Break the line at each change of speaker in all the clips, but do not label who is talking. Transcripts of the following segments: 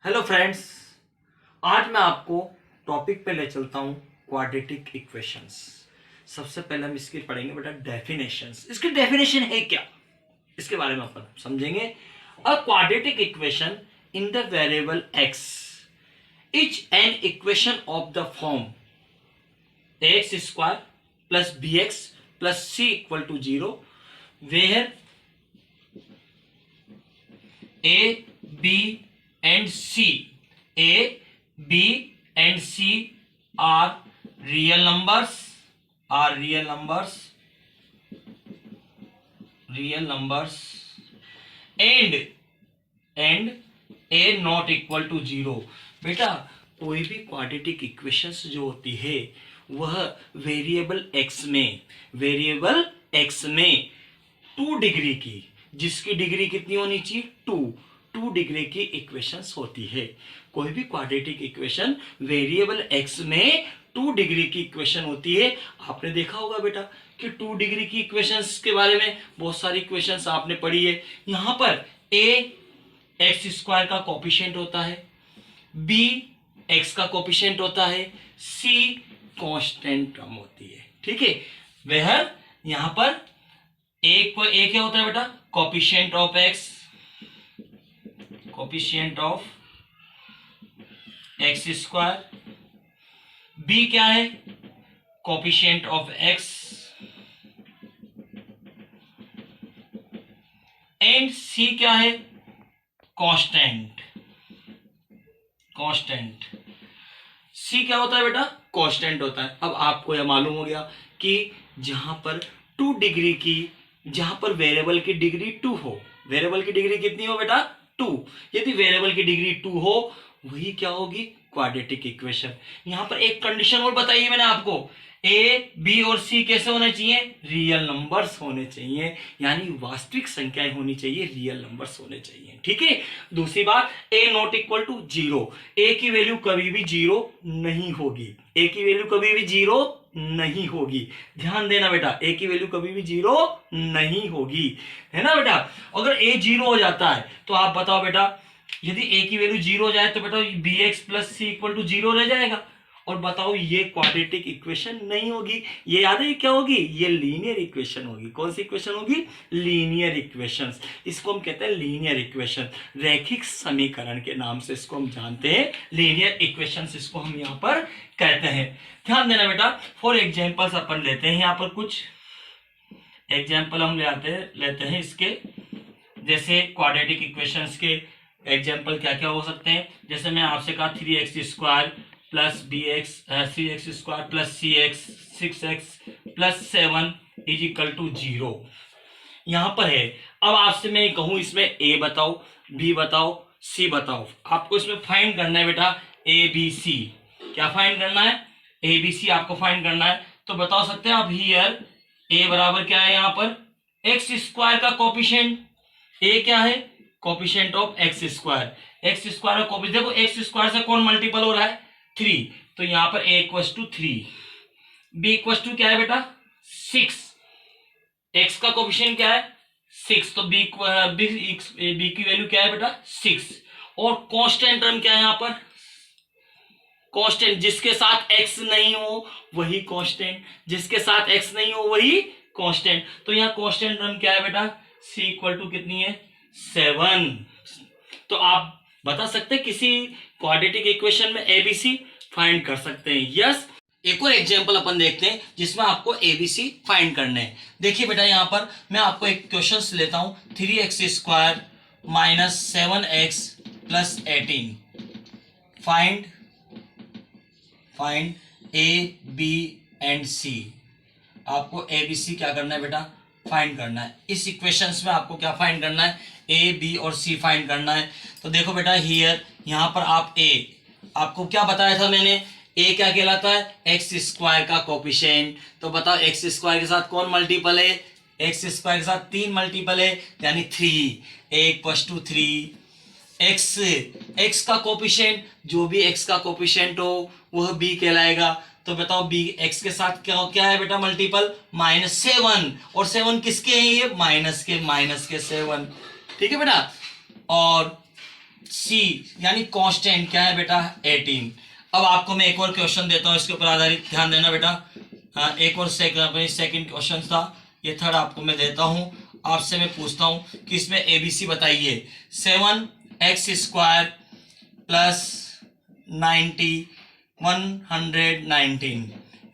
Hello friends, आज मैं आपको टॉपिक पे ले चलता हूँ क्वाड्रेटिक इक्वेशंस। सबसे पहले हम इसकी पढ़ेंगे बेटा डेफिनेशंस। इसकी डेफिनेशन है क्या, इसके बारे में अपन समझेंगे। A quadratic equation in the variable x is an equation of the form x square plus b x plus c equal to zero where A, B and C. A, B and C are real numbers. And A not equal to zero. बेटा कोई भी quadratic equations जो होती है वह variable x में 2 degree की, जिसकी डिग्री कितनी होनी चाहिए 2 डिग्री की इक्वेशंस होती है। कोई भी क्वाड्रेटिक इक्वेशन वेरिएबल एक्स में 2 डिग्री की इक्वेशन होती है। आपने देखा होगा बेटा कि 2 डिग्री की इक्वेशंस के बारे में बहुत सारी इक्वेशंस आपने पढ़ी है। यहां पर a एक्स स्क्वायर का कोफिशिएंट होता है, b एक्स का कोफिशिएंट होता है, c कांस्टेंट टर्म होती है। ठीक है, वह यहां पर एक क्या होता है बेटा coefficient of x square, b क्या है coefficient of x and c क्या है कांस्टेंट। सी क्या होता है बेटा कांस्टेंट होता है। अब आपको यह मालूम हो गया कि जहां पर 2 डिग्री की, जहां पर वेरिएबल की डिग्री 2 हो, वेरिएबल की डिग्री कितनी हो बेटा 2, यदि वेरिएबल की डिग्री 2 हो वही क्या होगी क्वाड्रेटिक इक्वेशन। यहां पर एक कंडीशन और बताइए मैंने आपको, ए बी और सी कैसे होने चाहिए रियल नंबर्स होने चाहिए, यानी वास्तविक संख्याएं होनी चाहिए, रियल नंबर्स होने चाहिए। ठीक है, दूसरी बात ए नॉट इक्वल टू जीरो, ए की वैल्यू कभी भी जीरो नहीं होगी, ए की वैल्यू कभी भी जीरो नहीं होगी। ध्यान देना बेटा, ए की वैल्यू कभी भी जीरो नहीं होगी, है ना बेटा। अगर ए जीरो हो जाता है तो आप बताओ बेटा, यदि ए की वैल्यू जीरो हो जाए तो बेटा b x plus c equal to zero रह जाएगा। और बताओ ये क्वाड्रेटिक इक्वेशन नहीं होगी, ये याद है क्या होगी, ये लीनियर इक्वेशन होगी। कौन सी इक्वेशन होगी लीनियर इक्वेशंस। इसको हम कहते हैं लीनियर इक्वेशन, रैखिक समीकरण के नाम से इसको हम जानते हैं, लीनियर इक्वेशंस इसको हम यहां पर कहते हैं। ध्यान देना बेटा, फॉर एग्जांपल्स अपन लेते हैं, यहां पर कुछ एग्जांपल हम लेते हैं इसके, जैसे क्वाड्रेटिक इक्वेशंस के एग्जांपल क्या क्या हो सकते हैं। जैसे मैं आपसे कहा 3x square plus b x 3x square plus c x 6x plus 7 is equal to zero, यहां पर है। अब आपसे मैं कहूं इसमें a बताओ, b बताओ, c बताओ, आपको इसमें फाइंड करना है बेटा ए बी सी। क्या फाइंड करना है ए बी सी आपको फाइंड करना है। तो बता सकते हैं आप हियर a बराबर क्या है, यहां पर एक्स स्क्वायर का कोफिशिएंट, a क्या है coefficient of x square, x square का कोफिशिएंट, देखो एक्स स्क्वायर से कौन मल्टीपल हो रहा है 3, तो यहां पर a equals to 3, b equals to क्या है बेटा 6, x का कोफिशिएंट क्या है 6, तो b की वैल्यू क्या है बेटा 6। और कांस्टेंट टर्म क्या है यहां पर कांस्टेंट, जिसके साथ x नहीं हो वही कांस्टेंट, जिसके साथ x नहीं हो वही कांस्टेंट। तो यहां कांस्टेंट टर्म क्या है बेटा c इक्वल टू कितनी है 7। तो आप बता सकते हैं किसी क्वाड्रेटिक इक्वेशन में एबीसी फाइंड कर सकते हैं। यस, एक और एग्जांपल अपन देखते हैं जिसमें आपको एबीसी फाइंड करने हैं। देखिए बेटा, यहां पर मैं आपको एक क्वेश्चन लेता हूं, 3x square minus 7x plus 18, find A B and C. आपको एबीसी क्या करना है बेटा फाइंड करना है। इस इक्वेशंस में आपको क्या फाइंड करना है ए बी और सी फाइंड करना है। तो देखो बेटा हियर यहां पर आप ए, आपको क्या बताया था मैंने, ए क्या कहलाता है एक्स स्क्वायर का कोफिशिएंट। तो बताओ एक्स स्क्वायर के साथ कौन मल्टीपल है, एक्स स्क्वायर के साथ 3 मल्टीपल है, यानी 3, ए इक्वल्स टू 3। एक्स का कोफिशिएंट, जो भी एक्स का कोफिशिएंट हो वह बी कहलाएगा। तो बताओ बी एक्स के साथ क्या है बेटा मल्टीपल -7, और 7 किसके हैं ये माइनस के 7। ठीक है बेटा, और सी यानी कांस्टेंट क्या है बेटा 18। अब आपको मैं एक और क्वेश्चन देता हूं इसके ऊपर आधारित, ध्यान देना बेटा। हाँ, एक और सेकंड क्वेश्चन था, ये थर्ड आपको मैं देता हूं। आपसे मैं पूछता हूं कि इसमें एबीसी बताइए। 7x² plus 90 119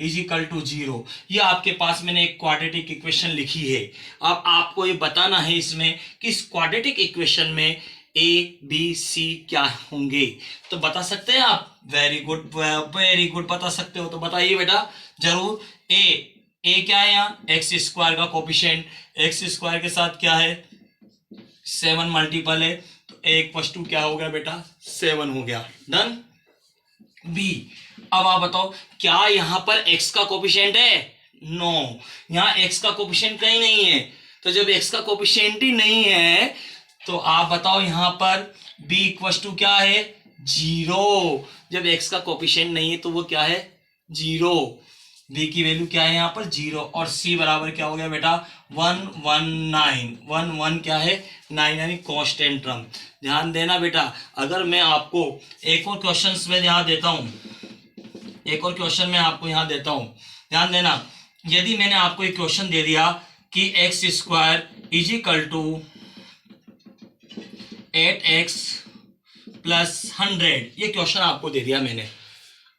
is equal to 0। ये आपके पास मैंने एक क्वाड्रेटिक इक्वेशन लिखी है। अब आपको ये बताना है इसमें कि इस क्वाड्रेटिक इक्वेशन में ए बी सी क्या होंगे। तो बता सकते हैं आप? वेरी गुड, वेरी गुड, बता सकते हो। तो बताइए बेटा जरूर। ए क्या है यहाँ? x² का कोफिशिएंट, x² के साथ क्या है 7 मल्टीपल है, तो a = क्या हो गया बेटा 7 हो गया। डन। बी, अब आप बताओ क्या यहां पर x का कोफिशिएंट है? नो, यहां x का कोफिशिएंट कहीं नहीं है। तो जब x का कोफिशिएंट ही नहीं है तो आप बताओ यहां पर b = क्या है 0। जब x का कोफिशिएंट नहीं है तो वो क्या है 0। b की वैल्यू क्या है यहां पर 0। और c बराबर क्या हो गया बेटा 119। 11 क्या है 9 यानी कांस्टेंट टर्म। ध्यान देना बेटा, अगर मैं आपको एक और क्वेश्चन में यहाँ देता हूं, एक और क्वेश्चन में आपको यहाँ देता हूं, ध्यान देना। यदि मैंने आपको एक क्वेश्चन दे दिया कि x² = 8x + 100, ये क्वेश्चन आपको दे दिया मैंने।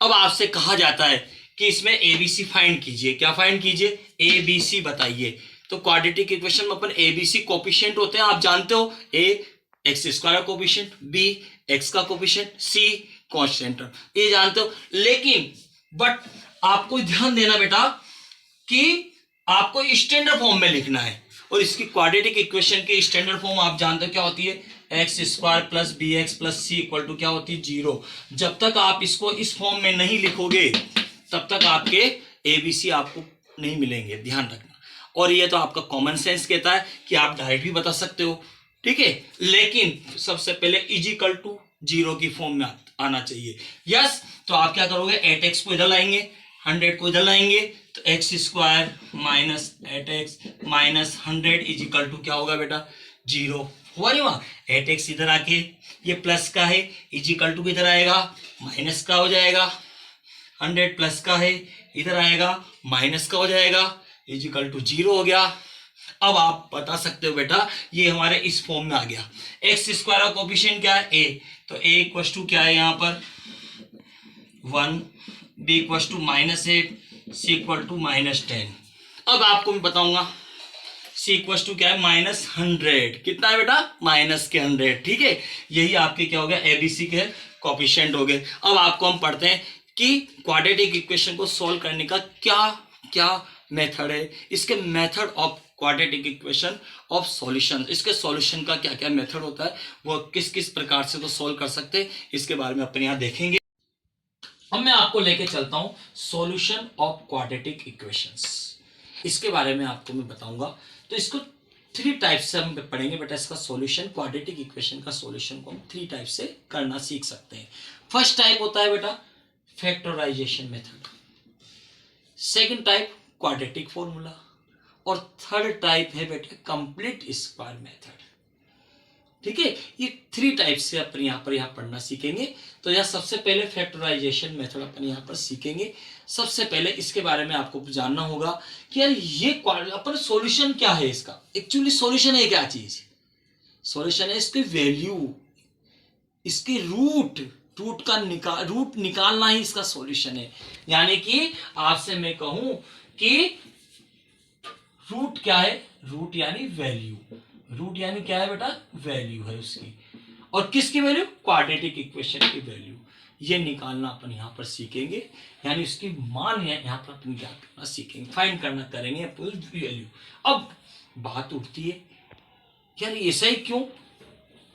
अब आपसे कहा जाता है कि इसमें एबीसी फाइंड कीजिए। क्या फाइंड कीजिए? एबीसी बताइए। तो क्वाड्रेटिक इक्वेशन में अपन एबीसी कोफिशिएंट होते हैं, आप जानते हो। ए x² का कोफिशिएंट, बी x का कोफिशिएंट, सी कांस्टेंट, ये जानते हो। लेकिन बट आपको ध्यान देना बेटा कि आपको स्टैंडर्ड फॉर्म में लिखना है। और इसकी क्वाड्रेटिक इक्वेशन की स्टैंडर्ड फॉर्म आप जानते हो क्या होती है? x² + bx + c = क्या होती है 0। जब तक आप इसको इस फॉर्म में नहीं लिखोगे तब तक आपके एबीसी आपको नहीं मिलेंगे, ध्यान रखना। और ये तो आपका कॉमन सेंस कहता है कि आप डायरेक्ट भी बता सकते हो, ठीक है। लेकिन सबसे पहले = 0 की फॉर्म में आना चाहिए। यस, तो आप क्या करोगे 8x को इधर लाएंगे, 100 को इधर लाएंगे, तो x² - 8x - 100 = क्या होगा बेटा 0। हुआ नहीं हुआ? 8x इधर आके ये प्लस का है, = किधर आएगा माइनस का हो जाएगा। 100 प्लस का है, इधर आएगा माइनस का हो जाएगा, = 0 हो गया। अब आप बता सकते हो बेटा ये हमारे इस फॉर्म में आ गया। x² का कोफिशिएंट क्या है a, तो a = क्या है यहाँ पर 1, b = -8, c = -10। अब आपको मैं बताऊंगा c = क्या है -100। कितना है बेटा -100, ठीक है। यही आपके क्या हो गया एबीसी के कोफिशिएंट हो गए। अब आपको हम पढ़ते हैं कि क्वाड्रेटिक इक्वेशन को सॉल्व करने का क्या क्या मेथड है, इसके method of quadratic equation of solution, इसके सॉल्यूशन का क्या क्या मेथड होता है, वो किस किस प्रकार से तो सॉल्व कर सकते हैं, इसके बारे में अपन यहाँ देखेंगे। अब मैं आपको लेके चलता हूँ सॉल्यूशन ऑफ क्वाड्रेटिक इक्वेशंस, इसके बारे में आपको मैं बताऊंगा। तो इसको 3 टाइप से हम पढ़ेंगे बेटा। इसका सॉल्यूशन, क्वाड्रेटिक इक्वेशन का सॉल्यूशन को हम 3 टाइप से करना सीख सकते हैं। फर्स्ट टाइप होता है बेटा factorization method, second type quadratic formula, और थर्ड टाइप है बेटा कंप्लीट स्क्वायर मेथड, ठीक है। ये 3 टाइप से अपन यहाँ पढ़ना सीखेंगे। तो यहाँ सबसे पहले फैक्टराइजेशन मेथड अपन यहाँ पर सीखेंगे। सबसे पहले इसके बारे में आपको जानना होगा कि यार ये अपन सॉल्यूशन क्या है इसका। एक्चुअली सॉल्यूशन है क्या चीज? सॉल्यूशन है इसकी वैल्यू, इसकी रूट निकालना ही इसका सॉल्यूशन है। यानी कि आपसे मैं कहूं कि रूट क्या है, रूट यानी वैल्यू, रूट यानी क्या है बेटा वैल्यू है उसकी। और किसकी वैल्यू? क्वाड्रेटिक इक्वेशन की वैल्यू। ये निकालना अपन यहाँ पर सीखेंगे, यानी उसकी मान यहाँ पर अपन क्या करना सीखेंगे, फाइंड करना करेंगे वैल्यू। अब बात उठती है यार ऐसा ही क्यों?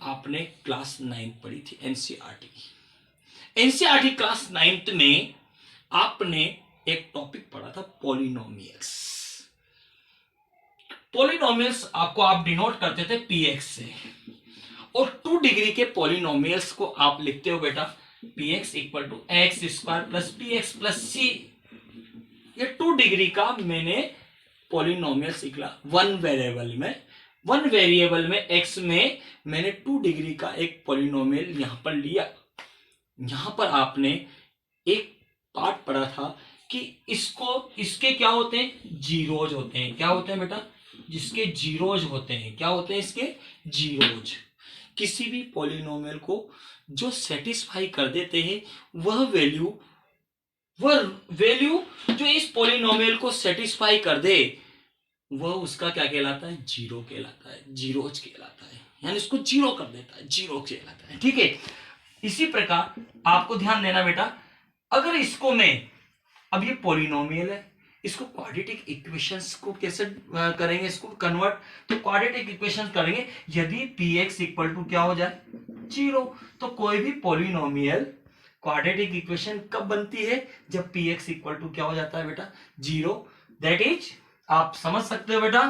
आपने क्लास 9 पढ़ी थी एनसीईआरटी क्लास 9th में आपने एक टॉपिक पढ़ा था पॉलिनोमियल्स। पॉलिनोमियल्स आपको आप डिनोट करते थे px से, और 2 डिग्री के पॉलिनोमियल्स को आप लिखते हो बेटा px = x² + px + c। ये 2 डिग्री का मैंने पॉलिनोमियल्स निकला 1 वेरिएबल में वन वेरिएबल में x में मैंने 2 डिग्री का एक पॉलिनोमियल यहां पर लिया। यहां पर आपने एक पार्ट पढ़ा था कि इसके क्या होते हैं, जीरोज होते हैं। क्या होते हैं बेटा, जिसके जीरोज होते हैं, क्या होते हैं इसके जीरोज। किसी भी पॉलिनोमियल को जो सेटिस्फाई कर देते हैं वह वैल्यू जो इस पॉलिनोमियल को सेटिस्फाई कर दे वह उसका क्या कहलाता है, जीरो कहलाता है, जीरोज कहलाता है, यानी इसको जीरो कर देता है, जीरो कहलाता है। ठीक है, इसी प्रकार आपको ध्यान देना बेटा, अगर इसको मैं, अब ये पॉलिनोमियल है, इसको क्वाड्रेटिक इक्वेशंस को कैसे करेंगे, इसको कन्वर्ट, तो क्वाड्रेटिक इक्वेशंस करेंगे यदि px इक्वल टू क्या हो जाए, जीरो। तो कोई भी पॉलिनोमियल क्वाड्रेटिक इक्वेशन कब बनती है, जब px इक्वल टू क्या हो जाता है बेटा, जीरो। दैट इज, आप समझ सकते हो बेटा,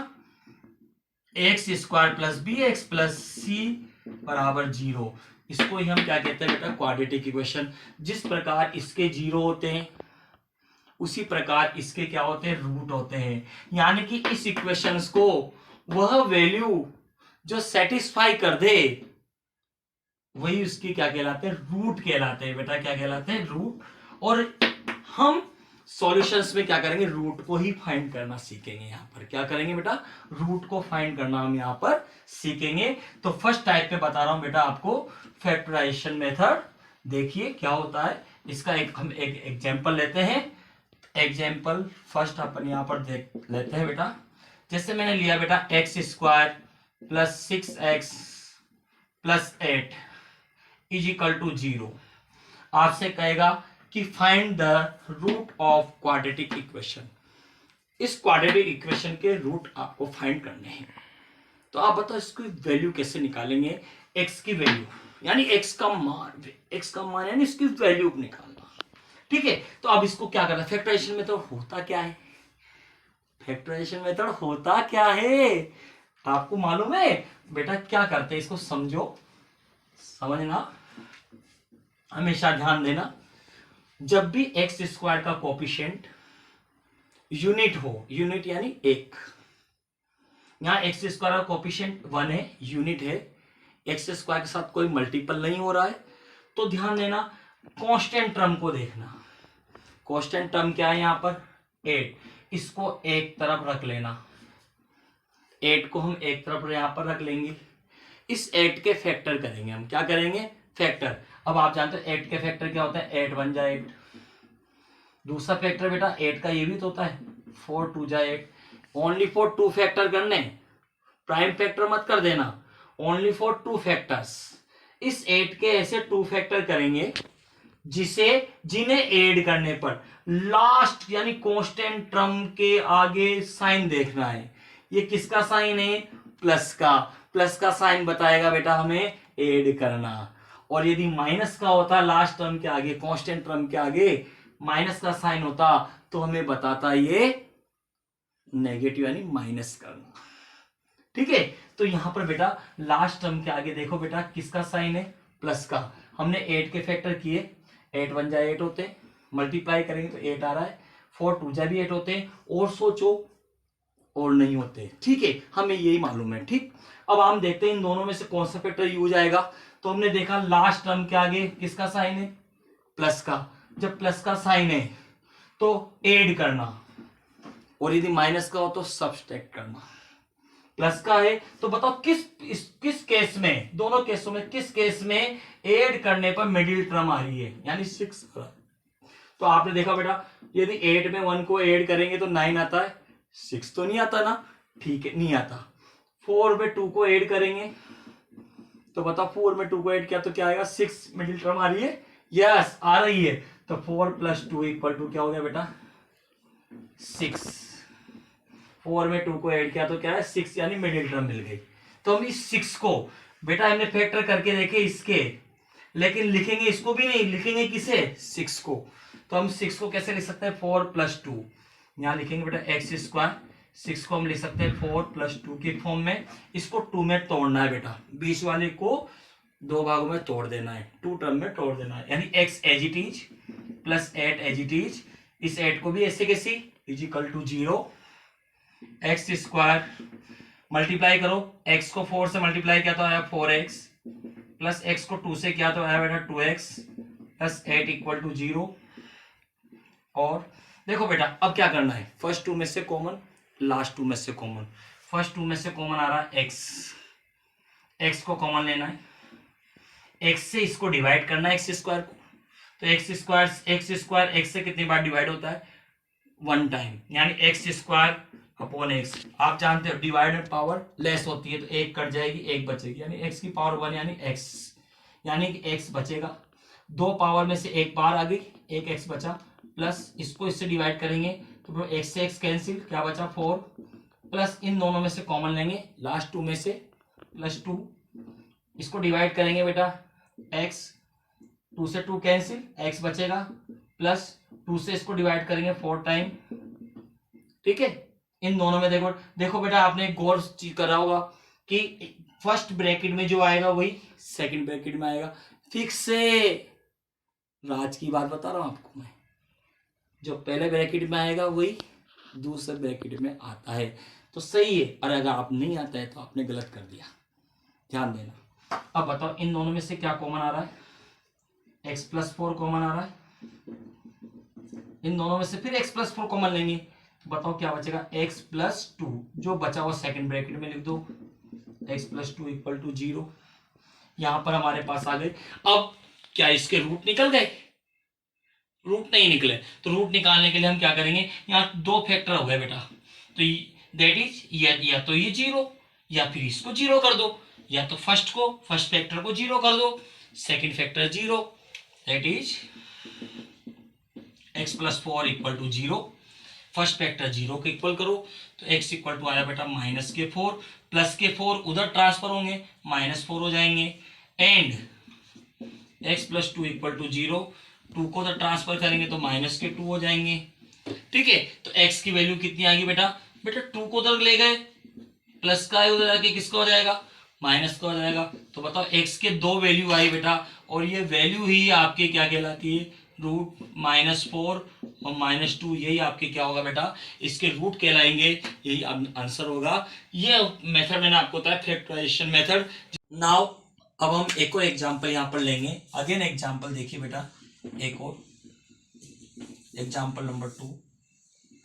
x square plus b x plus c बराबर जीरो। इसको ही हम क्या कहते हैं बेटा, क्वाड्रेटिक इक्वेशन। जिस प्रकार इसके जीरो होते हैं उसी प्रकार इसके क्या होते हैं, रूट होते हैं। यानी कि इस इक्वेशंस को वह वैल्यू जो सेटिस्फाई कर दे वही उसकी क्या कहलाते हैं, रूट कहलाते हैं बेटा। क्या कहलाते हैं, रूट। और हम सॉल्यूशंस में क्या करेंगे, रूट को ही फाइंड करना सीखेंगे। यहां पर क्या करेंगे बेटा, रूट को फाइंड करना हम यहां पर सीखेंगे। तो फर्स्ट टाइप में बता रहा हूं बेटा आपको, फैक्टराइजेशन मेथड। देखिए क्या होता है इसका, हम एक एग्जांपल लेते हैं। एग्जाम्पल फर्स्ट अपन यहां पर देख लेते हैं बेटा। जैसे मैंने लिया बेटा x square plus 6x plus 8 is equal to zero. आपसे कहेगा कि find the root of quadratic equation. इस क्वाड्रेटिक इक्वेशन के रूट आपको फाइंड करने हैं। तो आप बताओ इसकी वैल्यू कैसे निकालेंगे, x की वैल्यू, यानी x का मान यानी इसकी वैल्यू निकालना। ठीक है, तो अब इसको क्या करना है, फैक्टराइजेशन मेथड होता क्या है, फैक्टराइजेशन मेथड होता क्या है आपको मालूम है बेटा। क्या करते हैं इसको समझो, समझना, हमेशा ध्यान देना। जब भी एक्स स्क्वायर का कोफिशिएंट यूनिट हो, यूनिट यानी एक, यहां एक्स स्क्वायर का कोफिशिएंट 1 है, यूनिट है, एक्स स्क्वायर के साथ कोई मल्टीपल नहीं हो रहा है, तो ध्यान देना कांस्टेंट टर्म को देखना। कांस्टेंट टर्म क्या है यहां पर, 8। इसको एक तरफ रख लेना, 8 को हम एक तरफ यहां पर रख लेंगे। इस 8 के फैक्टर करेंगे हम, क्या करेंगे, फैक्टर। अब आप जानते हो 8 के फैक्टर क्या होता है, 8 1 जा 8। दूसरा फैक्टर बेटा 8 का ये भी तो होता है, 4 2 जा 8। ओनली फॉर 2 फैक्टर करने, प्राइम फैक्टर मत कर देना, ओनली फॉर 2 फैक्टर्स। इस 8 के ऐसे 2 फैक्टर करेंगे जिन्हें ऐड करने पर लास्ट यानी कांस्टेंट टर्म के आगे साइन देखना है। ये किसका साइन है, प्लस का। प्लस का साइन बताएगा बेटा हमें ऐड करना। और यदि माइनस का होता लास्ट टर्म के आगे, कांस्टेंट टर्म के आगे माइनस का साइन होता तो हमें बताता ये नेगेटिव यानी माइनस करना। ठीक है, तो यहां पर बेटा लास्ट टर्म के आगे देखो बेटा किसका साइन है, प्लस का। हमने 8 के फैक्टर किए, 8 1 जा 8 होते हैं, मल्टीप्लाई करेंगे तो 8 आ रहा है, 4 2 जा भी 8 होते हैं, और सोचो और नहीं होते। ठीक है, हमें यही मालूम है। ठीक, अब हम देखते हैं इन दोनों में से कौन सा फैक्टर यूज आएगा। तो हमने देखा लास्ट टर्म के आगे किसका साइन है, प्लस का। जब प्लस का साइन है तो ऐड करना, और यदि माइनस का हो तो सब्सट्रैक्ट करना। प्लस का है तो बताओ किस केस में, दोनों केसों में किस केस में ऐड करने पर मिडिल टर्म आ रही है, यानी 6। तो आपने देखा बेटा यदि 8 में 1 को ऐड करेंगे तो 9 आता है, 6 तो नहीं आता ना। ठीक है, नहीं आता। 4 में 2 को ऐड करेंगे तो बताओ 4 में 2 को ऐड किया तो क्या आएगा, 6 मिडिल टर्म आ रही है, यस आ रही है। तो 4 + 2 = क्या हो गया बेटा, 6। 4 में 2 को ऐड किया तो क्या है, 6, यानी मिडिल टर्म मिल गई। तो हम इस 6 को बेटा हमने फैक्टर करके देखे इसके, लेकिन लिखेंगे इसको भी नहीं, लिखेंगे किसे, 6 को। तो हम 6 को कैसे लिख सकते हैं, 4 + 2। यहां लिखेंगे बेटा एक्स स्क्वायर, 6 को हम लिख सकते हैं 4 + 2 के फॉर्म में। इसको 2 में तोड़ना है बेटा, बीच वाले को 2 भागों में तोड़ देना है, 2 टर्म में तोड़ देना है, यानी x as it is plus 8 as it is. इस 8 को भी ऐसे कैसे, = 0। एक्स स्क्वायर
मल्टीप्लाई करो, x को 4 से मल्टीप्लाई किया तो आया 4x, प्लस x को 2 से किया तो आया बेटा 2x, प्लस 8 इक्वल टू 0। और देखो बेटा अब क्या करना है, फर्स्ट टू में से कॉमन, लास्ट टू में से कॉमन। फर्स्ट टू में से कॉमन आ रहा है x को कॉमन लेना है, x से इसको डिवाइड करना है एक्स स्क्वायर को, तो एक्स स्क्वायर x से कितनी बार डिवाइड होता है, 1 टाइम, यानी एक्स स्क्वायर अपॉन एक्स। आप जानते हो डिवाइडेड पावर लेस होती है तो एक कट जाएगी, एक बचेगी, यानी x की पावर 1 यानी x, यानी कि x बचेगा। दो पावर में से एक बार आ गई, एक x बचा, प्लस इसको इससे डिवाइड करेंगे तो x से x कैंसिल, क्या बचा 4, प्लस इन दोनों में से कॉमन लेंगे, लास्ट टू में से प्लस 2, इसको डिवाइड करेंगे बेटा x, 2 से 2 कैंसिल, x बचेगा, प्लस 2 से इसको डिवाइड करेंगे 4 टाइम। ठीक है, इन दोनों में देखो देखो बेटा आपने गौर करा होगा कि फर्स्ट ब्रैकेट में जो आएगा वही सेकंड ब्रैकेट में आएगा, फिक्स से। राज की बात बता रहा हूं आपको मैं, जो पहले ब्रैकेट में आएगा वही दूसरे ब्रैकेट में आता है, तो सही है। और अगर आप नहीं आता है तो आपने गलत कर दिया, ध्यान देना। अब बताओ इन दोनों में से क्या कॉमन आ रहा है, x प्लस 4 कॉमन आ रहा है, इन दोनों में से फिर x प्लस 4 कॉमन लेंगे तो बताओ क्या बचेगा, x प्लस 2, जो बचा हुआ सेकंड ब्रैकेट में लिख दो, x प्लस 2 इक्वल टू 0। यहां पर हमारे पास आ गए। अब क्या इसके रूट निकल गए, रूट नहीं निकले, तो रूट निकालने के लिए हम क्या करेंगे, यहाँ दो फैक्टर हो गए बेटा, तो दैट इज या तो ये 0 या फिर इसको 0 कर दो, या तो फर्स्ट फैक्टर को 0 कर दो, second factor 0, that is x plus 4 equal to 0। First factor 0 को इक्वल करो तो x इक्वल टू आया बेटा -4, प्लस के 4 उधर ट्रांसफर होंगे, -4 हो जाएंगे, and x plus 2 equal to 0, 2 को उधर ट्रांसफर करेंगे तो -2 हो जाएंगे। ठीक है, तो x की वैल्यू कितनी आएगी बेटा, 2 को उधर ले गए, प्लस का उधर आके किसका हो जाएगा, माइनस का हो जाएगा। तो बताओ x के दो वैल्यू आई बेटा, और ये वैल्यू ही आपके क्या कहलाती है, रूट -4 और -2, यही आपके क्या होगा बेटा, इसके रूट कहलाएंगे, यही आंसर होगा। ये मेथड मैंने आपको बताया फैक्टराइजेशन मेथड। नाउ अब हम एक और एग्जांपल यहाँ पर लेंगे, अगेन एग्जांपल देखिए बेटा, एक और example number 2,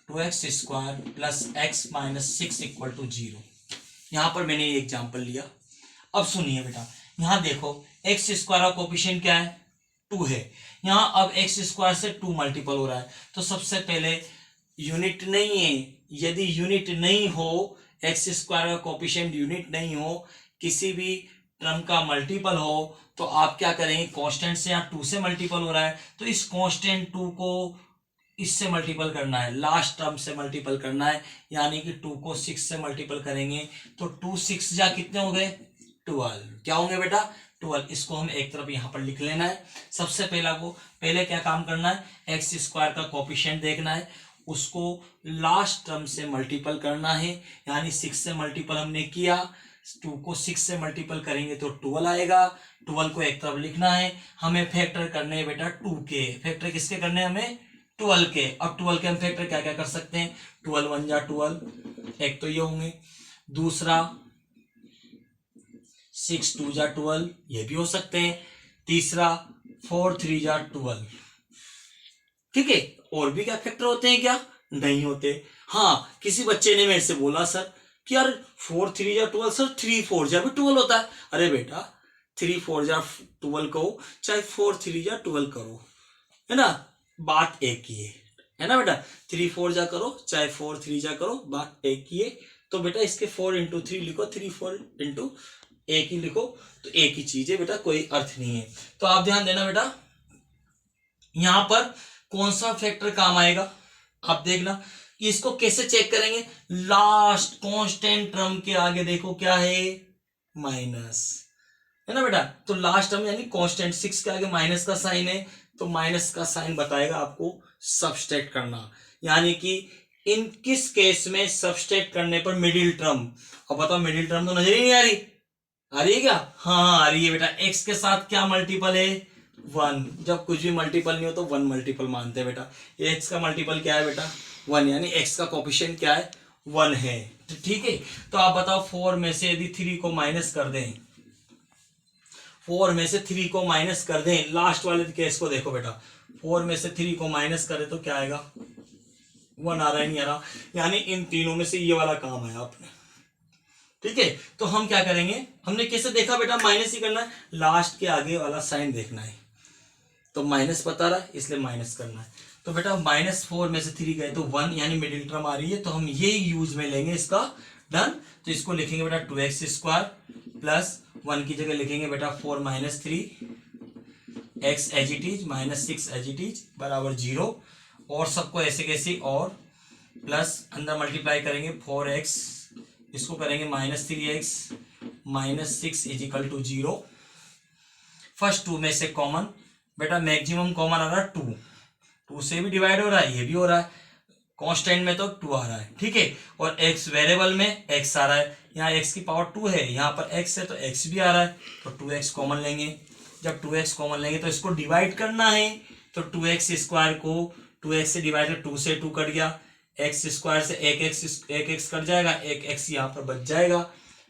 2x square plus x minus 6 equal to 0। यहाँ पर मैंने ये एग्जांपल लिया। अब सुनिए बेटा, यहाँ देखो x स्क्वायर का कोफिशिएंट क्या है, 2 है। यहाँ अब x स्क्वायर से 2 मल्टीपल हो रहा है, तो सबसे पहले यूनिट नहीं है, यदि यूनिट नहीं हो, x स्क्वायर का कोफिशिएंट यूनिट नहीं हो, किसी भी टर्म का मल्टीपल हो, तो आप क्या करेंगे, कांस्टेंट से, यहाँ 2 से मल्टीपल हो रहा है तो इस कांस्टेंट 2 को इससे मल्टीपल करना है, लास्ट टर्म से मल्टीपल करना है, यानी कि 2 को 6 से मल्टीपल करेंगे तो 2 6 जा कितने हो गए, 12। क्या होंगे बेटा, 12। इसको हम एक तरफ यहाँ पर लिख लेना है। सबसे पहले क्या काम करना है, एक्स स्क्वायर का कोफिशिएंट देखना है, उसको लास्ट टर्म से मल्टीपल करना है, यानी 6 से मल्टीपल हमने किया, 2 को 6 से मल्टीपल करेंगे तो 12 आएगा, 12 को एक तरफ लिखना है। हमें फैक्टर करने हैं बेटा 2 के, फैक्टर किसके करने हैं हमें, 12 के। अब 12 के हम फैक्टर क्या क्या कर सकते हैं, 12 1 जा 12, एक तो ये होंगे, दूसरा 6 2 जा 12, ये भी हो सकते हैं, तीसरा 4 3 जा 12। ठीक है, और भी क्या फैक्टर होते हैं क्या, नहीं होते। हाँ, किसी बच्चे ने मेरे से बोला सर कि यार 4 3 जा 12, सर 3 4 जा भी 12 होता है। अरे बेटा 3 4 जा 12 कहो, चाहे 4 3 जा 12 करो, है ना, बात एक ही है ना बेटा, 3 4 जा करो चाहे 4 3 जा करो, बात एक ही है। तो बेटा इसके 4 इंटू 3 लिखो, 3 4 इंटू एक ही लिखो, तो एक ही चीज है बेटा, कोई अर्थ नहीं है। तो आप ध्यान देना बेटा, यहां पर कौन सा फैक्टर काम आएगा, आप देखना। इसको कैसे चेक करेंगे, लास्ट कांस्टेंट टर्म के आगे देखो क्या है, माइनस, है ना बेटा। तो लास्ट टर्म यानी कांस्टेंट 6 के आगे माइनस का साइन है, तो माइनस का साइन बताएगा आपको सबस्ट्रैक्ट करना, यानी कि इन किस केस में सबस्ट्रैक्ट करने पर मिडिल टर्म। अब बताओ मिडिल टर्म तो नजर ही नहीं आ रही, आ रही है क्या, हाँ आ रही है बेटा। x के साथ क्या मल्टीपल है, 1। जब कुछ भी मल्टीपल नहीं हो तो 1 मल्टीपल मानते हैं बेटा। x का मल्टीपल क्या है बेटा, 1, यानी x का कोफिशिएंट क्या है,
1 है। तो ठीक है, तो आप बताओ 4 में से यदि 3 को माइनस कर दें, 4 में से 3 को माइनस कर दें, लास्ट वाले केस को देखो बेटा, 4 में से 3 को माइनस करें तो क्या आएगा, 1 आ रहा है, नहीं आ रहा, यानी इन तीनों में से ये वाला काम है आपने। ठीक है, तो हम क्या करेंगे, हमने कैसे देखा बेटा, माइनस ही करना है, लास्ट के आगे वाला साइन देखना है, तो माइनस बता रहा है इसलिए माइनस करना है। तो बेटा -4 में से 3 गए तो 1, यानी मिडिल टर्म आ रही है, तो हम ये यूज में लेंगे इसका। डन, तो इसको लिखेंगे बेटा 2x² प्लस 1 की जगह लिखेंगे बेटा 4 - 3 x as it is -6 as it is बराबर 0, और सबको ऐसे कैसे, और प्लस अंदर मल्टीप्लाई करेंगे 4x, इसको करेंगे -3x -6 = 0। फर्स्ट 2 में से कॉमन, बेटा मैक्सिमम कॉमन आ रहा है 2, 2 से भी डिवाइड हो रहा है, ये भी हो रहा है, कांस्टेंट में तो 2 आ रहा है। ठीक है, और x वेरिएबल में x आ रहा है, यहाँ x की पावर 2 है, यहाँ पर x है तो x भी आ रहा है, तो 2x कॉमन लेंगे। जब 2x कॉमन लेंगे तो इसको डिवाइड करना है, तो 2x² को 2x से डिवाइड कर, 2 से 2 कट गया, x² से 1x कट जाएगा, 1x यहाँ पर बच जाएगा,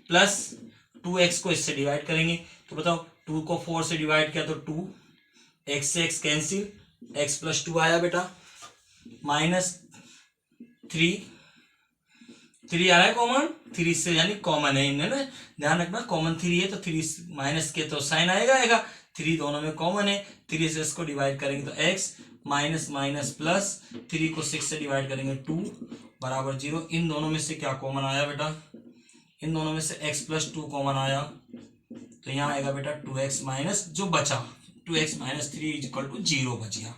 प्लस 2x को इससे डिवाइड करेंगे, तो बताओ 2 को 4 से डिवाइड किया तो 2, x से x कैंसिल, x + 2 आया बेटा, -3 आ रहा है कॉमन, 3 से यानी कॉमन है इनमें ना, ध्यान रखना कॉमन 3 है, तो 3 माइनस के तो साइन आएगा, 3 दोनों में कॉमन है, 3 से इसको डिवाइड करेंगे तो x, माइनस प्लस 3 को 6 से डिवाइड करेंगे 2 बराबर 0। इन दोनों में से क्या कॉमन आया बेटा, इन दोनों में से x + 2 कॉमन आया, तो यहाँ आएगा बेटा 2x माइनस जो बचा 2x - 3 = 0 बच गया।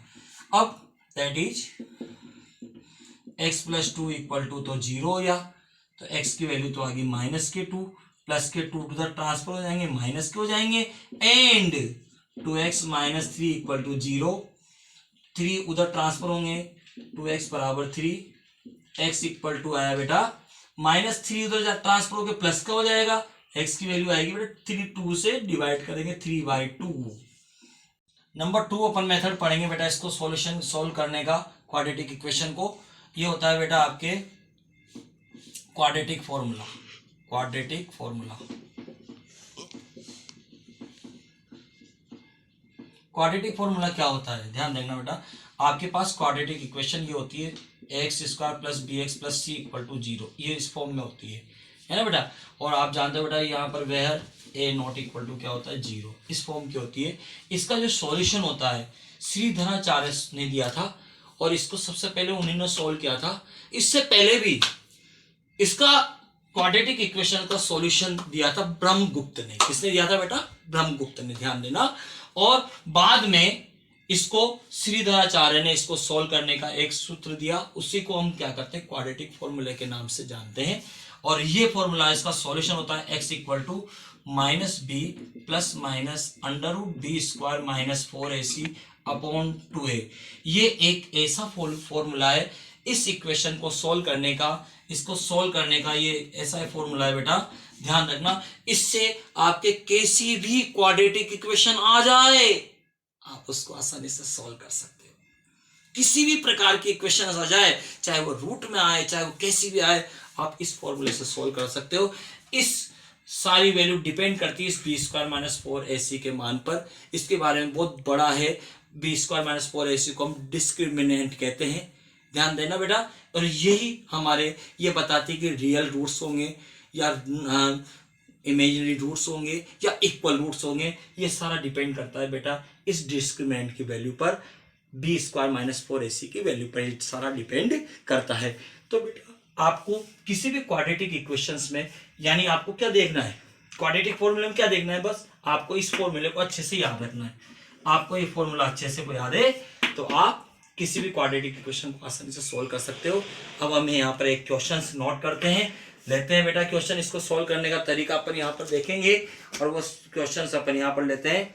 अब दैट इज x + 2 = तो 0 हो गया, तो x की वैल्यू तो आ गई -2, प्लस के 2 उधर ट्रांसफर हो जाएंगे, माइनस के हो जाएंगे, एंड 2x - 3 = 0, 3 उधर ट्रांसफर होंगे, 2x = 3, x = आया बेटा -3 उधर ट्रांसफर होकर प्लस का हो जाएगा, x की वैल्यू आएगी बेटा 3, 2 से डिवाइड करेंगे 3/2। नंबर 2 अपन मेथड पढ़ेंगे बेटा, इसको सॉल्यूशन सोल्व करने का क्वाड्रेटिक इक्वेशन को। ये होता है बेटा आपके quadratic formula, quadratic formula. Quadratic formula क्या होता है, ध्यान देना बेटा, आपके पास क्वाड्रेटिक इक्वेशन ये होती है x² + bx + c = 0, ये इस फॉर्म में होती है ना बेटा, और आप जानते हो बेटा यहाँ पर वेयर a ≠ क्या होता है 0, इस फॉर्म की होती है। इसका जो सॉल्यूशन होता है श्रीधराचार्य ने दिया था, और इसको सबसे पहले उन्होंने सोल्व किया था। इससे पहले भी इसका क्वाड्रेटिक इक्वेशन का सॉल्यूशन दिया था ब्रह्मगुप्त ने। किसने दिया था बेटा, ब्रह्मगुप्त ने, ध्यान देना। और बाद में इसको श्रीधराचार्य ने इसको सोल्व करने का एक सूत्र दिया, उसी को हम क्या करते हैं क्वाड्रेटिक फॉर्मूले के नाम से जानते हैं। और ये फॉर्मूला इसका सॉल्यूशन होता है x = -b + √b² - 4ac/2a। ये एक ऐसा फॉर्मूला है इस इक्वेशन को सोल्व करने का, इसको सोल्व करने का ये ऐसा फॉर्मूला है बेटा, ध्यान रखना। इससे आपके किसी भी क्वाड्रेटिक इक्वेशन आ जाए आप उसको आसानी से सोल्व कर सकते हो। किसी भी प्रकार की इक्वेशन आ जाए, चाहे वो रूट में आए चाहे वो कैसी भी आए, आप इस फॉर्मूले से सोल्व कर सकते हो। इस सारी वैल्यू डिपेंड करती है इस b² - 4ac के मान पर। इसके बारे में बहुत बड़ा है, b² - 4ac को हम डिस्क्रिमिनेंट कहते हैं, ध्यान देना बेटा। और यही हमारे ये बताती है कि रियल रूट्स होंगे या इमेजिनरी रूट्स होंगे या इक्वल रूट्स होंगे, ये सारा डिपेंड करता है बेटा इस डिस्क्रिमिनेंट की वैल्यू पर, b² - 4ac की वैल्यू पर ये सारा डिपेंड करता है। तो बेटा आपको किसी भी क्वाड्रेटिक इक्वेशंस में, यानी आपको क्या देखना है क्वाड्रेटिक फॉर्मूले में, क्या देखना है, बस आपको इस फॉर्मूले को अच्छे से याद रखना है। आपको ये फॉर्मूला अच्छे से को याद है तो आप किसी भी क्वाड्रेटिक इक्वेशन को आसानी से सोल्व कर सकते हो। अब हम यहाँ पर एक क्वेश्चन नोट करते हैं, लेते हैं बेटा क्वेश्चन। इसको सोल्व करने का तरीका अपन यहाँ पर देखेंगे और वो क्वेश्चन अपन यहाँ पर लेते हैं।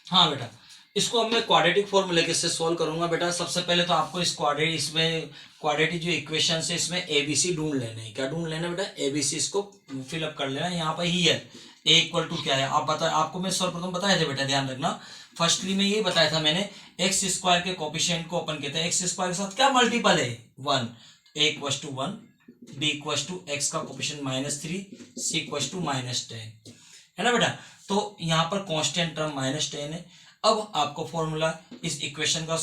हाँ बेटा, इसको अब मैं क्वाड्रेटिक फॉर्मूले कैसे सोल्व करूंगा बेटा। सबसे पहले तो आपको इसमें क्वाड्रेटिक जो इक्वेशन है इसमें एबीसी ढूंढ लेना है। क्या ढूंढ लेना बेटा, एबीसी, इसको फिलअप कर लेना। यहाँ पर ही है a = क्या है, आप बता, आपको मैं सर्वप्रथम बताया था बेटा, ध्यान रखना। फर्स्टली में ये बताया था मैंने, x² के कोफिशिएंट को अपन कहते हैं x² के साथ क्या मल्टीपल है 1, a = 1,
b equal to x का कोफिशिएंट -3, सी इक्वल टू -10, है ना बेटा। तो यहाँ पर कांस्टेंट टर्म -10 है। अब आपको फॉर्मूला इस इक्वेशन का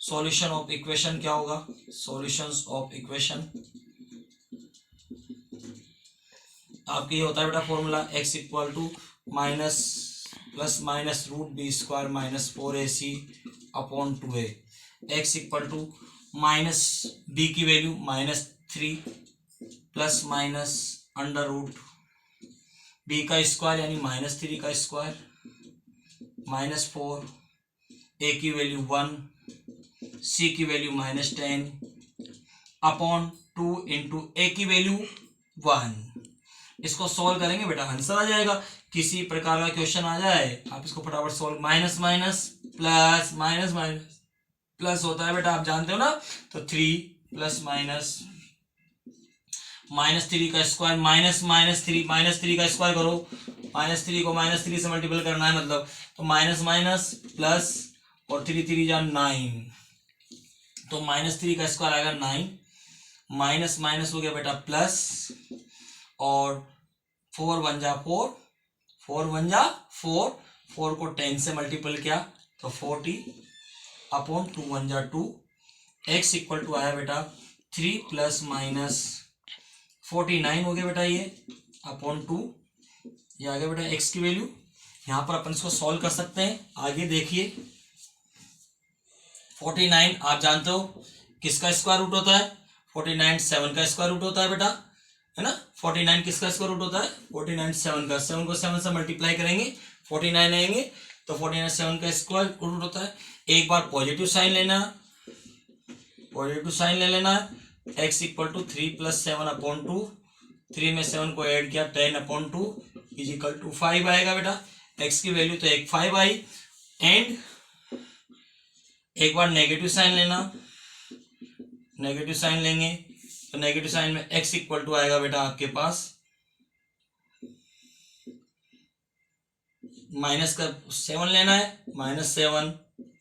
सॉल्यूशन ऑफ इक्वेशन क्या होगा, सॉल्यूशंस ऑफ इक्वेशन आपके ये होता है बेटा formula x equal to +- root b square -4ac upon 2a, x equal to minus b की वैल्यू -3 ± अंडर रूट बी का स्क्वायर यानी -3 का स्क्वायर -4, ए की वैल्यू 1, सी की वैल्यू -10 अपॉन 2 इंटू ए की वैल्यू 1। इसको सॉल्व करेंगे बेटा आंसर आ जाएगा। किसी प्रकार का क्वेश्चन आ जाए आप इसको फटाफट solve, minus minus plus minus minus plus होता है बेटा, आप जानते हो ना। तो 3 ± -3 का स्क्वायर -3 का स्क्वायर करो, -3 को -3 से मल्टीपल करना है मतलब, तो माइनस माइनस प्लस और 3 3 जा 9, तो -3 का स्क्वायर आएगा 9, माइनस माइनस हो गया बेटा प्लस, और 4 1 जा 4, 4 1 जा 4, 4 को 10 से मल्टीपल किया तो 40 अपॉन 2 1 जा 2, x इक्वल टू आया बेटा 3 ± 49 हो गया बेटा ये अपॉन 2, ये आ गया बेटा x की वैल्यू। यहां पर अपन इसको सॉल्व कर सकते हैं। आगे देखिए 49 आप जानते हो किसका स्क्वायर रूट होता है, 49 7 का स्क्वायर रूट होता है बेटा, है ना। 49 किसका स्क्वायर रूट होता है, 49 7 का, 7 को 7 से मल्टीप्लाई करेंगे 49 आएंगे, तो 49 7 का स्क्वायर रूट होता है। एक बार पॉजिटिव साइन लेना, पॉजिटिव साइन ले लेना है। x इक्वल टू 3 + 7 अपॉन 2, 3 में 7 को ऐड किया 10 अपॉन 2 इज इक्वल टू 5 आएगा बेटा। x की वैल्यू तो 5 आई। एंड एक बार नेगेटिव साइन लेना, नेगेटिव साइन लेंगे तो नेगेटिव साइन में x इक्वल टू आएगा बेटा आपके पास माइनस का 7 लेना है, -7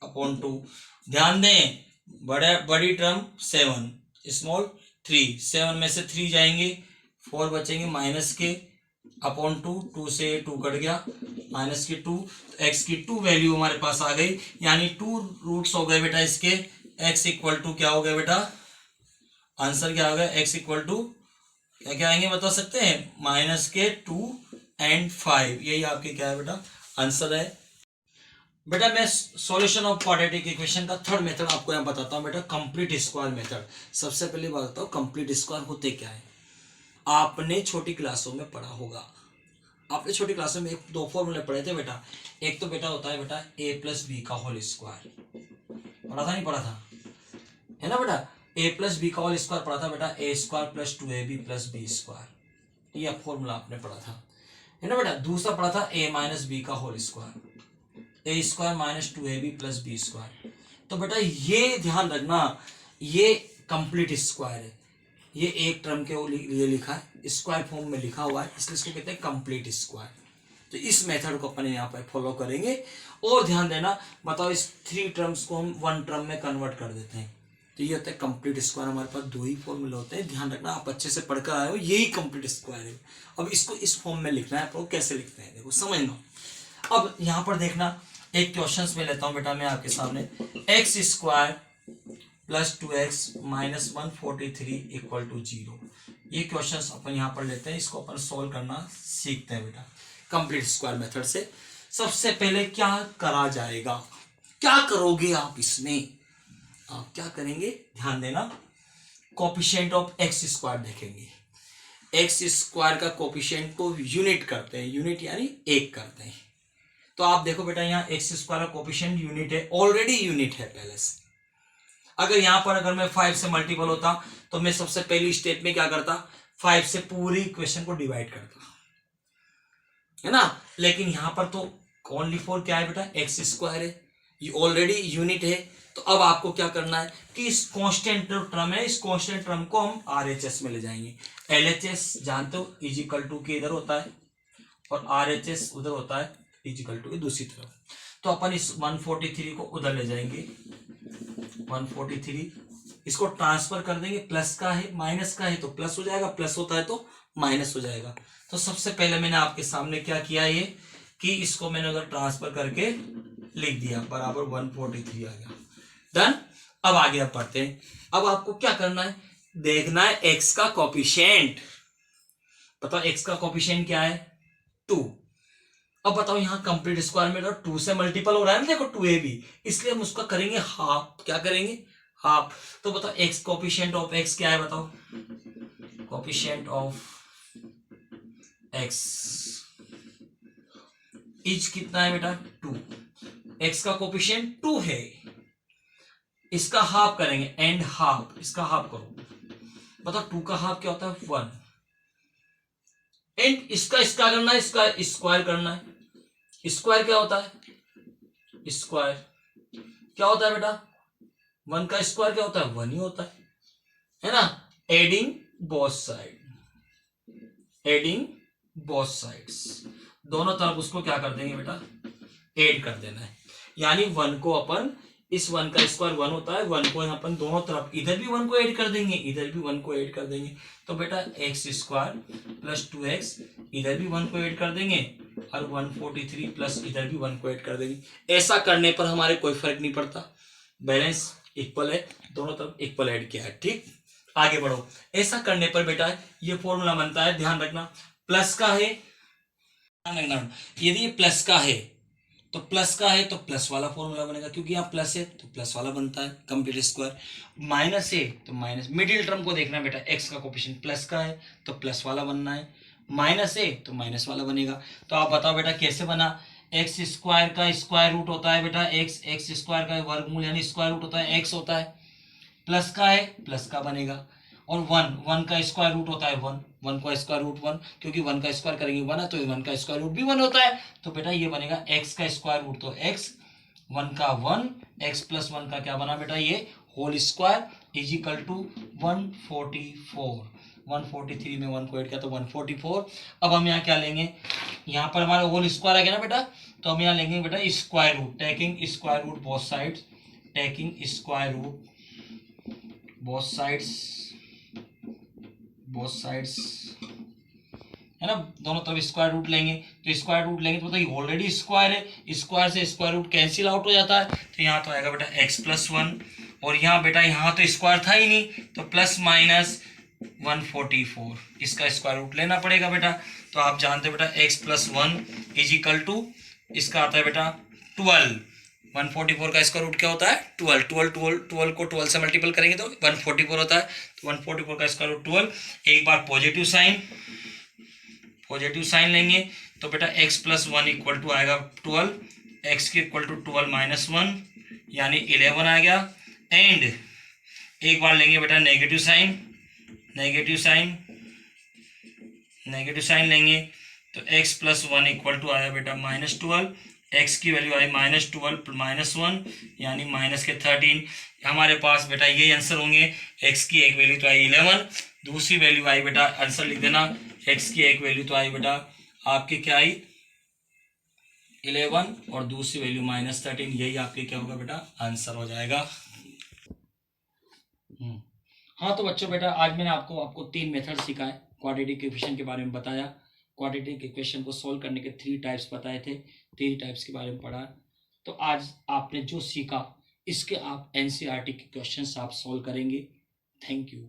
अपॉन 2। ध्यान दें बड़ी टर्म 7, स्मॉल 3, 7 में से 3 जाएंगे 4 बचेंगे माइनस के अपॉन 2, 2 से 2 कट गया माइनस की 2, x की 2 वैल्यू हमारे पास आ गई, यानी 2 रूट्स हो गए बेटा इसके। x इक्वल टू क्या हो गया बेटा, आंसर क्या आ गया, x इक्वल टू क्या क्या आएंगे बता सकते हैं, -2 और 5, यही आपके क्या है बेटा आंसर है। बेटा मैं सॉल्यूशन ऑफ क्वाड्रेटिक इक्वेशन का थर्ड मेथड आपको यहाँ बताता हूँ बेटा, कंप्लीट स्क्वायर मेथड। सबसे पहले बताता हूँ कंप्लीट स्क्वायर होते क्या है। आपने छोटी क्लासों में पढ़ा होगा, आपने छोटी क्लासों में 1 2 फॉर्मूले पढ़े थे बेटा। एक तो बेटा होता है बेटा a + b का होल स्क्वायर, पढ़ा था नहीं पढ़ा था, है ना बेटा। a + b का होल स्क्वायर पढ़ा था बेटा, a² + 2ab + b², ये फॉर्मूला आपने पढ़ा था, है ना बेटा। दूसरा पढ़ा था a - b का whole square, a² - 2ab + b²। तो बेटा ये ध्यान रखना ये कंप्लीट स्क्वायर है, ये एक टर्म के लिए लिखा है, स्क्वायर फॉर्म में लिखा हुआ है, इसलिए इसको कहते हैं कंप्लीट स्क्वायर। तो इस मेथड को अपन यहाँ पर फॉलो करेंगे। और ध्यान देना, बताओ इस 3 टर्म्स को हम 1 टर्म में कन्वर्ट कर देते हैं, तो ये होता है कंप्लीट स्क्वायर। हमारे पास 2 ही फॉर्मूले होते हैं, ध्यान रखना आप अच्छे से पढ़कर आए हो, यही कंप्लीट स्क्वायर है। अब इसको इस फॉर्म में लिखना है, आपको कैसे लिखते हैं देखो समझना। अब यहाँ पर देखना एक क्वेश्चन में लेता हूं बेटा मैं आपके सामने, x² + 2x - 143 = 0। ये क्वेश्चंस अपन यहाँ पर लेते हैं, इसको अपन सोल्व करना सीखते हैं बेटा कंप्लीट स्क्वायर मेथड से। सबसे पहले क्या करा जाएगा, क्या करोगे आप इसमें, आप क्या करेंगे ध्यान देना, कोफिशिएंट ऑफ x² देखेंगे। x² का कोफिशिएंट को यूनिट करते हैं, यूनिट यानी 1 करते हैं। तो आप देखो बेटा यहाँ x² का कोफिशिएंट यूनिट है, ऑलरेडी यूनिट है पहले से। अगर यहां पर अगर मैं 5 से मल्टीपल होता तो मैं सबसे पहली स्टेप में क्या करता, 5 से पूरी इक्वेशन को डिवाइड करता, है ना। लेकिन यहां पर तो ओनली फॉर क्या है बेटा, x² है, ये ऑलरेडी यूनिट है। तो अब आपको क्या करना है कि इस कांस्टेंट टर्म है, इस कांस्टेंट टर्म को हम RHS में ले जाएंगे। LHS जानते हो = के इधर होता है और RHS उधर होता है = के दूसरी तरफ। तो अपन इस 143 को उधर ले जाएंगे, 143
इसको ट्रांसफर कर देंगे, प्लस का है माइनस का है तो प्लस हो जाएगा, प्लस होता है तो माइनस हो जाएगा। तो सबसे पहले मैंने आपके सामने क्या किया ये कि इसको मैंने उधर ट्रांसफर करके लिख दिया, बराबर 143 आ गया। डन। अब आगे अब पढ़ते हैं। अब आपको क्या करना है, देखना है एक्स का कोफिशिएंट। बताओ एक्स का कोफिशिएंट क्या है, 2। अब बताओ यहाँ कंप्लीट स्क्वायर में 2 से मल्टीपल हो रहा है ना, देखो 2ab, इसलिए हम उसका करेंगे हाफ। क्या करेंगे, हाफ। तो बताओ एक्स कोफिशिएंट ऑफ एक्स क्या है, बताओ कोफिशिएंट ऑफ एक्स इज कितना है बेटा, 2। एक्स का कोफिशिएंट 2 है, इसका हाफ करेंगे, एंड हाफ, इसका हाफ करो। बताओ 2 का हाफ क्या होता है, 1। एंड इसका करना है, इसका स्क्वायर करना है। स्क्वायर क्या होता है, स्क्वायर क्या होता है बेटा, 1 का स्क्वायर क्या होता है, 1 ही होता है ना। Adding both side, adding both sides, दोनों तरफ उसको क्या कर देंगे बेटा, ऐड कर देना है। यानी 1 को अपन, इस 1 का स्क्वायर 1 होता है, 1 को अपन दोनों तरफ इधर भी 1 को ऐड कर देंगे, इधर भी 1 को ऐड कर देंगे। तो बेटा एक्स स्क्वायर प्लस 2x, इधर भी 1 को ऐड कर देंगे, और 143 प्लस इधर भी 1 को ऐड कर देंगे। ऐसा करने पर हमारे कोई फर्क नहीं पड़ता, बैलेंस इक्वल है, दोनों तरफ इक्वल ऐड किया है। ठीक, आगे बढ़ो। ऐसा करने पर बेटा ये फॉर्मूला बनता है, ध्यान रखना प्लस का है, यदि ये प्लस का है तो प्लस का है तो प्लस वाला फॉर्मूला बनेगा, क्योंकि यहाँ प्लस है तो प्लस वाला बनता है कंप्लीट स्क्वायर। माइनस है तो माइनस, मिडिल टर्म को देखना बेटा, एक्स का कोफिशिएंट प्लस का है तो प्लस वाला बनना है, माइनस है तो माइनस वाला बनेगा। तो आप बताओ बेटा कैसे बना, एक्स स्क्वायर का स्क्वायर रूट होता है बेटा एक्स, एक्स स्क्वायर का वर्गमूल यानी स्क्वायर रूट होता है एक्स होता है, प्लस का है प्लस का बनेगा, और 1 का स्क्वायर रूट होता है 1 का स्क्वायर रूट 1, क्योंकि 1 का स्क्वायर करेंगे 1 है तो 1 का स्क्वायर रूट भी 1 होता है। तो बेटा ये बनेगा x का स्क्वायर रूट, तो x 1 का 1, x प्लस 1 का क्या बना बेटा, ये whole square is equal to 144। 143 में 1 को ऐड किया तो 144। अब हम यहाँ क्या लेंगे, यहाँ पर हमारा होल स्क्वायर आ गया ना बेटा, तो हम यहाँ लेंगे बेटा square root, taking square root both sides, taking square root both sides है ना, दोनों तरफ स्क्वायर रूट लेंगे। तो स्क्वायर रूट लेंगे तो मतलब ये ऑलरेडी स्क्वायर है, स्क्वायर से स्क्वायर रूट कैंसिल आउट हो जाता है, तो यहाँ तो आएगा बेटा x प्लस 1, और यहाँ बेटा यहाँ तो स्क्वायर था ही नहीं, तो प्लस माइनस 144, इसका स्क्वायर रूट लेना पड़ेगा बेटा। तो आप जानते हो बेटा x plus 1 is equal to, इसका आता है बेटा 12। 144 का स्क्वायर रूट क्या होता है, 12। 12 को 12 से मल्टीपल करेंगे तो 144 होता है, तो 144 का स्क्वायर रूट 12। एक बार पॉजिटिव साइन लेंगे तो बेटा x प्लस 1 इक्वल टू आएगा 12, x के इक्वल टू 12 माइनस 1 यानी 11 आ गया। एंड एक बार लेंगे बेटा नेगेटिव साइन लेंगे तो x प्लस 1 इक्वल टू आया बेटा माइनस 12, x की वैल्यू आई माइनस 12 माइनस 1 यानी माइनस के 13। हमारे पास बेटा ये आंसर होंगे, x की एक वैल्यू तो आई 11, दूसरी वैल्यू आई बेटा, आंसर लिख देना, x की एक वैल्यू तो आई बेटा आपके क्या आई 11 और दूसरी वैल्यू माइनस 13, यही आपके क्या होगा बेटा आंसर हो जाएगा। हाँ तो बच्चों बेटा आज मैंने आपको 3 मेथड सिखाए, क्वाड्रेटिक इक्वेशन के बारे में बताया, क्वाड्रेटिक इक्वेशन को सोल्व करने के 3 टाइप्स बताए थे, 3 टाइप्स के बारे में पढ़ा। तो आज आपने जो सीखा इसके आप एनसीईआरटी के क्वेश्चंस आप सोल्व करेंगे। Thank you.